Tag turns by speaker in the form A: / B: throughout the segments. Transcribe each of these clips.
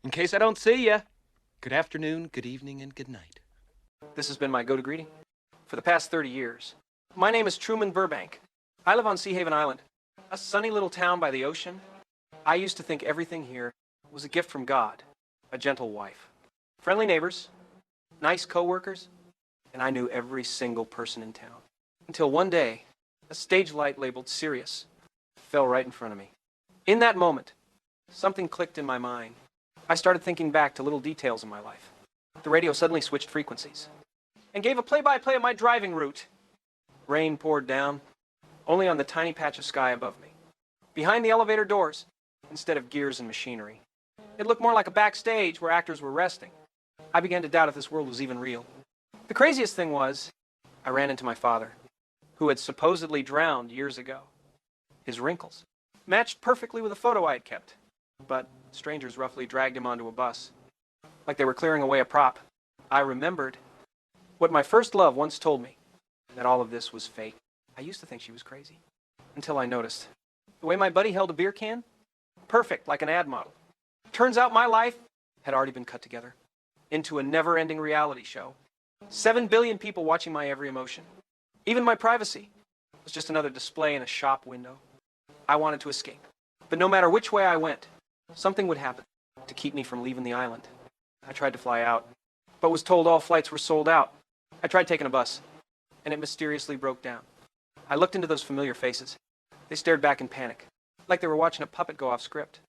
A: In case I don't see ya, good afternoon, good evening, and good night.
B: This has been my go-to greeting for the past 30 years. My name is Truman Burbank. I live on Seahaven Island, a sunny little town by the ocean. I used to think everything here was a gift from God, a gentle wife, friendly neighbors, nice co-workers, and I knew every single person in town. Until one day, a stage light labeled Sirius fell right in front of me. In that moment, something clicked in my mind. I started thinking back to little details in my life. The radio suddenly switched frequencies and gave a play-by-play of my driving route. Rain poured down, only on the tiny patch of sky above me. Behind the elevator doors, instead of gears and machinery, it looked more like a backstage where actors were resting. I began to doubt if this world was even real. The craziest thing was, I ran into my father, who had supposedly drowned years ago. His wrinkles matched perfectly with a photo I had kept, but strangers roughly dragged him onto a bus, like they were clearing away a prop. I remembered what my first love once told me, that all of this was fake. I used to think she was crazy, until I noticed the way my buddy held a beer can, perfect like an ad model. Turns out my life had already been cut together into a never-ending reality show. 7 billion people watching my every emotion. Even my privacy was just another display in a shop window. I wanted to escape, but no matter which way I went, something would happen to keep me from leaving the island. I tried to fly out, but was told all flights were sold out. I tried taking a bus, and it mysteriously broke down. I looked into those familiar faces. They stared back in panic, like they were watching a puppet go off script.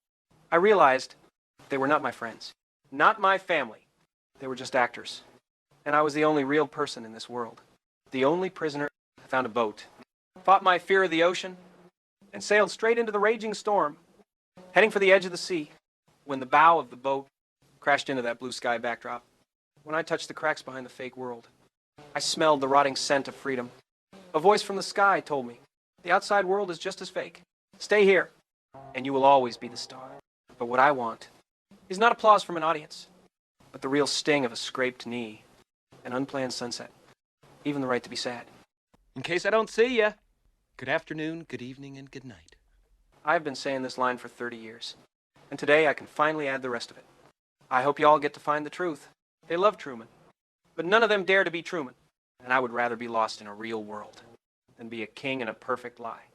B: I realized they were not my friends, not my family. They were just actors, and I was the only real person in this world. The only prisoner. I found a boat, fought my fear of the ocean, and sailed straight into the raging storm, heading for the edge of the sea, when the bow of the boat crashed into that blue sky backdrop. When I touched the cracks behind the fake world, I smelled the rotting scent of freedom. A voice from the sky told me, the outside world is just as fake. Stay here, and you will always be the star. But what I want is not applause from an audience, but the real sting of a scraped knee, an unplanned sunset, even the right to be sad.
A: In case I don't see ya, good afternoon, good evening, and good night.
B: I've been saying this line for 30 years, and today I can finally add the rest of it. I hope you all get to find the truth. They love Truman, but none of them dare to be Truman, and I would rather be lost in a real world than be a king in a perfect lie.